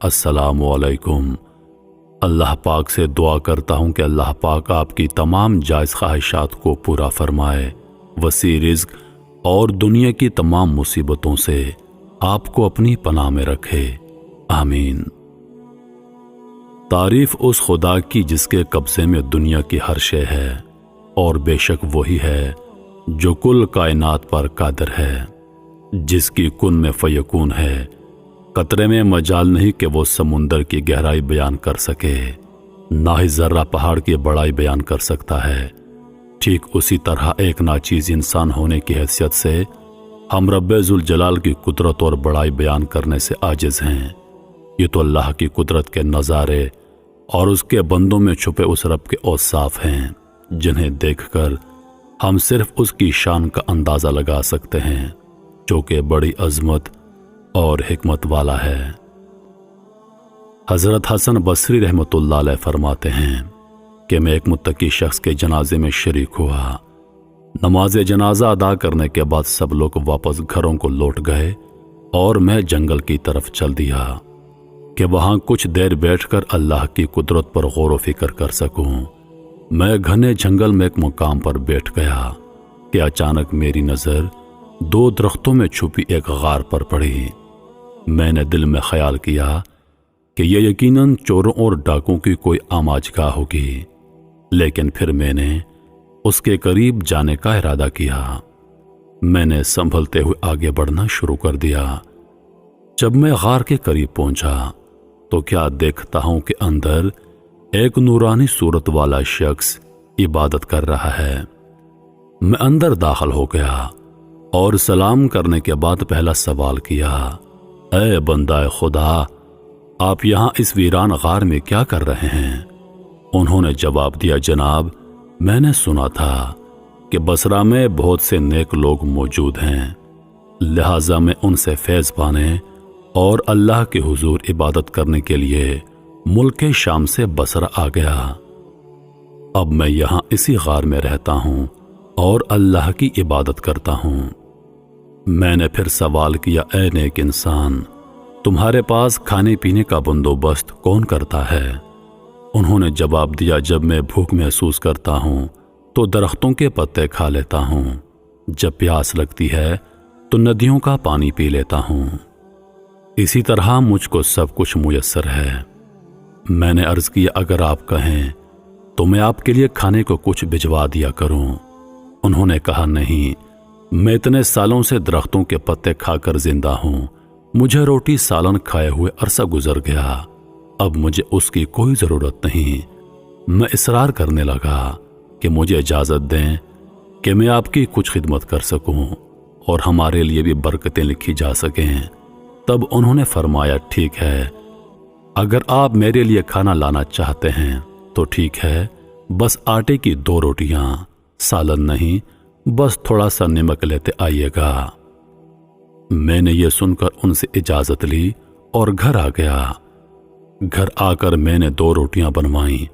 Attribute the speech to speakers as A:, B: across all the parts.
A: अस्सलामु अलैकुम। अल्लाह पाक से दुआ करता हूँ कि अल्लाह पाक आपकी तमाम जायज़ ख्वाहिशात को पूरा फरमाए, वसी रिज़्क और दुनिया की तमाम मुसीबतों से आपको अपनी पनाह में रखे, आमीन। तारीफ़ उस खुदा की जिसके कब्ज़े में दुनिया की हर शे है, और बेशक वही है जो कुल कायनात पर कादिर है, जिसकी कुन में फ़यकून है। कतरे में मजाल नहीं कि वो समुंदर की गहराई बयान कर सके, ना ही ज़र्रा पहाड़ की बड़ाई बयान कर सकता है। ठीक उसी तरह एक नाचीज़ इंसान होने की हैसियत से हम रब्बे ज़ुल जलाल की कुदरत और बड़ाई बयान करने से आजिज़ हैं। ये तो अल्लाह की कुदरत के नज़ारे और उसके बंदों में छुपे उस रब के औसाफ हैं, जिन्हें देखकर हम सिर्फ उसकी शान का अंदाज़ा लगा सकते हैं, जो कि बड़ी अज़मत और हिकमत वाला है। हज़रत हसन बसरी रहमतुल्लाह अलैह फरमाते हैं कि मैं एक मुत्तकी शख्स के जनाजे में शरीक हुआ। नमाज जनाजा अदा करने के बाद सब लोग वापस घरों को लौट गए और मैं जंगल की तरफ चल दिया कि वहां कुछ देर बैठकर अल्लाह की कुदरत पर गौर व फिक्र कर सकूं। मैं घने जंगल में एक मुकाम पर बैठ गया कि अचानक मेरी नज़र दो दरख्तों में छुपी एक गार पर पड़ी। मैंने दिल में ख्याल किया कि यह यकीनन चोरों और डाकुओं की कोई आमाजगाह होगी, लेकिन फिर मैंने उसके करीब जाने का इरादा किया। मैंने संभलते हुए आगे बढ़ना शुरू कर दिया। जब मैं गार के करीब पहुंचा तो क्या देखता हूं कि अंदर एक नूरानी सूरत वाला शख्स इबादत कर रहा है। मैं अंदर दाखिल हो गया और सलाम करने के बाद पहला सवाल किया, ऐ बंदा खुदा, आप यहाँ इस वीरान गार में क्या कर रहे हैं? उन्होंने जवाब दिया, जनाब, मैंने सुना था कि बसरा में बहुत से नेक लोग मौजूद हैं, लिहाजा मैं उनसे फैज़ पाने और अल्लाह के हुजूर इबादत करने के लिए मुल्क शाम से बसरा आ गया। अब मैं यहाँ इसी गार में रहता हूँ और अल्लाह की इबादत करता हूँ। मैंने फिर सवाल किया, ऐ नेक इंसान, तुम्हारे पास खाने पीने का बंदोबस्त कौन करता है? उन्होंने जवाब दिया, जब मैं भूख महसूस करता हूँ तो दरख्तों के पत्ते खा लेता हूँ, जब प्यास लगती है तो नदियों का पानी पी लेता हूँ। इसी तरह मुझको सब कुछ मुयस्सर है। मैंने अर्ज किया, अगर आप कहें तो मैं आपके लिए खाने को कुछ भिजवा दिया करूं। उन्होंने कहा, नहीं, मैं इतने सालों से दरख्तों के पत्ते खाकर जिंदा हूं, मुझे रोटी सालन खाए हुए अरसा गुजर गया, अब मुझे उसकी कोई जरूरत नहीं। मैं इसरार करने लगा कि मुझे इजाजत दें कि मैं आपकी कुछ खिदमत कर सकूं और हमारे लिए भी बरकतें लिखी जा सकें। तब उन्होंने फरमाया, ठीक है, अगर आप मेरे लिए खाना लाना चाहते हैं तो ठीक है, बस आटे की 2 रोटियां, सालन नहीं, बस थोड़ा सा नमक लेते आइएगा। मैंने ये सुनकर उनसे इजाजत ली और घर आ गया। घर आकर मैंने 2 रोटियां बनवाईं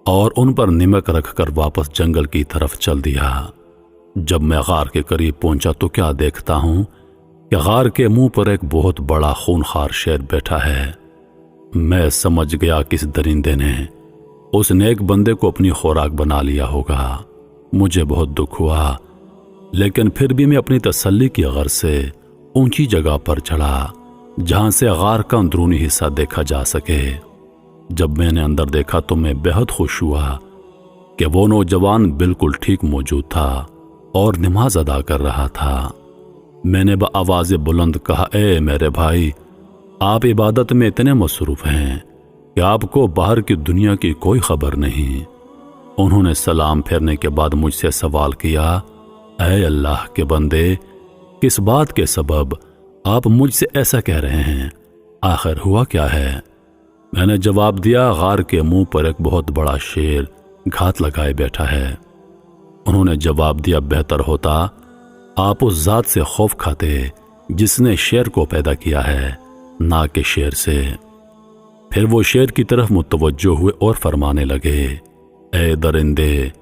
A: और उन पर नमक रखकर वापस जंगल की तरफ चल दिया। जब मैं गार के करीब पहुंचा तो क्या देखता हूं कि गार के मुंह पर एक बहुत बड़ा खूनखार शेर बैठा है। मैं समझ गया कि इस दरिंदे ने उस नेक बंदे को अपनी खुराक बना लिया होगा। मुझे बहुत दुख हुआ, लेकिन फिर भी मैं अपनी तसल्ली की गर्ज से ऊंची जगह पर चढ़ा जहां से गार का अंदरूनी हिस्सा देखा जा सके। जब मैंने अंदर देखा तो मैं बेहद खुश हुआ कि वो नौजवान बिल्कुल ठीक मौजूद था और नमाज अदा कर रहा था। मैंने बआवाज़ बुलंद कहा, ए मेरे भाई, आप इबादत में इतने मसरूफ हैं कि आपको बाहर की दुनिया की कोई खबर नहीं। उन्होंने सलाम फेरने के बाद मुझसे सवाल किया, ऐ अल्लाह के बंदे, किस बात के सबब आप मुझसे ऐसा कह रहे हैं? आखिर हुआ क्या है? मैंने जवाब दिया, गार के मुंह पर एक बहुत बड़ा शेर घात लगाए बैठा है। उन्होंने जवाब दिया, बेहतर होता आप उस जात से खौफ खाते जिसने शेर को पैदा किया है, ना कि शेर से। फिर वो शेर की तरफ मुतवज्जो हुए और फरमाने लगे, ए दरिंदे,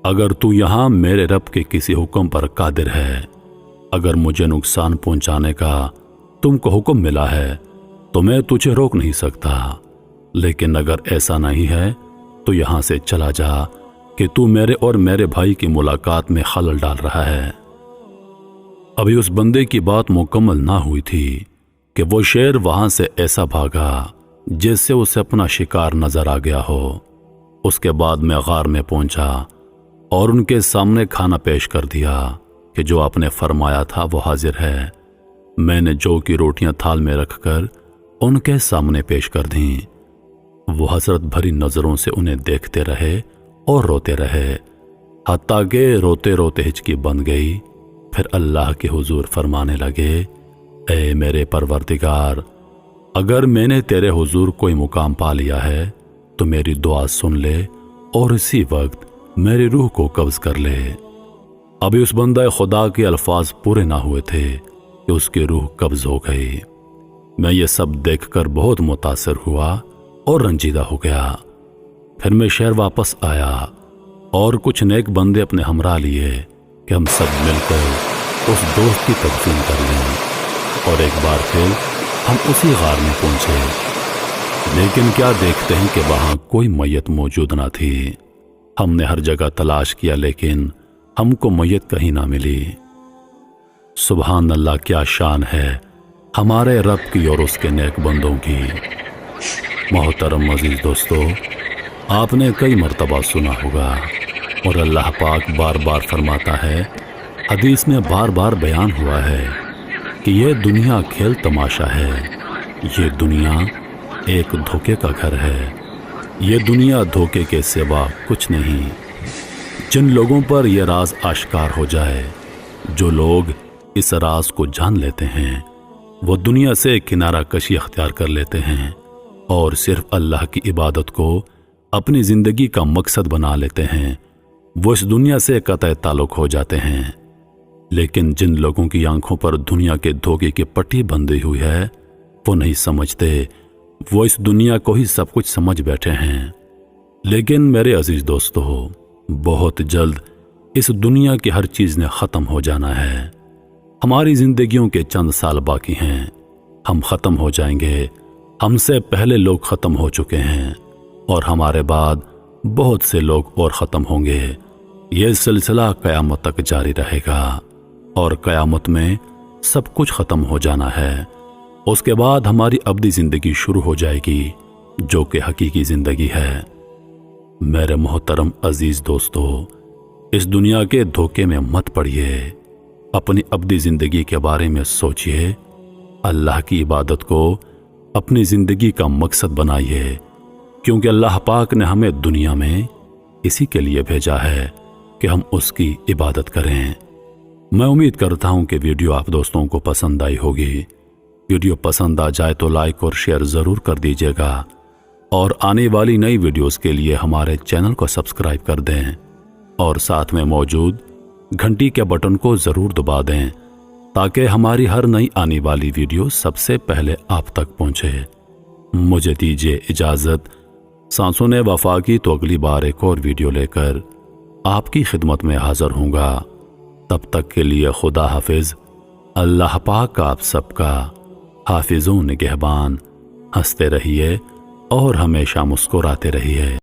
A: अगर तू यहां मेरे रब के किसी हुक्म पर कादिर है, अगर मुझे नुकसान पहुंचाने का तुमको हुक्म मिला है تو میں تجھے روک نہیں سکتا، لیکن اگر ایسا نہیں ہے تو یہاں سے چلا جا کہ تو میرے اور میرے بھائی کی ملاقات میں خلل ڈال رہا ہے۔ ابھی اس بندے کی بات مکمل نہ ہوئی تھی کہ وہ شیر وہاں سے ایسا بھاگا جیسے اسے اپنا شکار نظر آ گیا ہو۔ اس کے بعد میں غار میں پہنچا اور ان کے سامنے کھانا پیش کر دیا کہ جو آپ نے فرمایا تھا وہ حاضر ہے۔ میں نے جو کی روٹیاں تھال میں رکھ کر ان کے سامنے پیش کر دیں۔ وہ حسرت بھری نظروں سے انہیں دیکھتے رہے اور روتے رہے، حتیٰ کہ روتے روتے ہچکی بند گئی۔ پھر اللہ کے حضور فرمانے لگے، اے میرے پروردگار، اگر میں نے تیرے حضور کوئی مقام پا لیا ہے تو میری دعا سن لے اور اسی وقت میری روح کو قبض کر لے۔ ابھی اس بندہ خدا کے الفاظ پورے نہ ہوئے تھے کہ اس کی روح قبض ہو گئی۔ میں یہ سب دیکھ کر بہت متاثر ہوا اور رنجیدہ ہو گیا۔ پھر میں شہر واپس آیا اور کچھ نیک بندے اپنے ہمراہ لیے کہ ہم سب مل کر اس دوست کی تدفین کر لیں، اور ایک بار پھر ہم اسی غار میں پہنچے۔ لیکن کیا دیکھتے ہیں کہ وہاں کوئی میت موجود نہ تھی۔ ہم نے ہر جگہ تلاش کیا لیکن ہم کو میت کہیں نہ ملی۔ سبحان اللہ، کیا شان ہے ہمارے رب کی اور اس کے نیک بندوں کی۔ محترم عزیز دوستو، آپ نے کئی مرتبہ سنا ہوگا اور اللہ پاک بار بار فرماتا ہے، حدیث میں بار بار بیان ہوا ہے کہ یہ دنیا کھیل تماشا ہے، یہ دنیا ایک دھوکے کا گھر ہے، یہ دنیا دھوکے کے سوا کچھ نہیں۔ جن لوگوں پر یہ راز آشکار ہو جائے، جو لوگ اس راز کو جان لیتے ہیں، وہ دنیا سے کنارہ کشی اختیار کر لیتے ہیں اور صرف اللہ کی عبادت کو اپنی زندگی کا مقصد بنا لیتے ہیں۔ وہ اس دنیا سے قطع تعلق ہو جاتے ہیں۔ لیکن جن لوگوں کی آنکھوں پر دنیا کے دھوکے کی پٹی بندھی ہوئی ہے، وہ نہیں سمجھتے، وہ اس دنیا کو ہی سب کچھ سمجھ بیٹھے ہیں۔ لیکن میرے عزیز دوستو، بہت جلد اس دنیا کی ہر چیز نے ختم ہو جانا ہے۔ ہماری زندگیوں کے چند سال باقی ہیں، ہم ختم ہو جائیں گے۔ ہم سے پہلے لوگ ختم ہو چکے ہیں اور ہمارے بعد بہت سے لوگ اور ختم ہوں گے۔ یہ سلسلہ قیامت تک جاری رہے گا اور قیامت میں سب کچھ ختم ہو جانا ہے۔ اس کے بعد ہماری ابدی زندگی شروع ہو جائے گی، جو کہ حقیقی زندگی ہے۔ میرے محترم عزیز دوستو، اس دنیا کے دھوکے میں مت پڑیے، اپنی ابدی زندگی کے بارے میں سوچئے، اللہ کی عبادت کو اپنی زندگی کا مقصد بنائیے، کیونکہ اللہ پاک نے ہمیں دنیا میں اسی کے لیے بھیجا ہے کہ ہم اس کی عبادت کریں۔ میں امید کرتا ہوں کہ ویڈیو آپ دوستوں کو پسند آئی ہوگی۔ ویڈیو پسند آ جائے تو لائک اور شیئر ضرور کر دیجیے گا، اور آنے والی نئی ویڈیوز کے لیے ہمارے چینل کو سبسکرائب کر دیں اور ساتھ میں موجود گھنٹی کے بٹن کو ضرور دبا دیں تاکہ ہماری ہر نئی آنے والی ویڈیو سب سے پہلے آپ تک پہنچے۔ مجھے دیجیے اجازت، سانسوں نے وفا کی تو اگلی بار ایک اور ویڈیو لے کر آپ کی خدمت میں حاضر ہوں گا۔ تب تک کے لیے خدا حافظ۔ اللہ پاک آپ سب کا حافظ و نگہبان۔ ہنستے رہیے اور ہمیشہ مسکراتے رہیے۔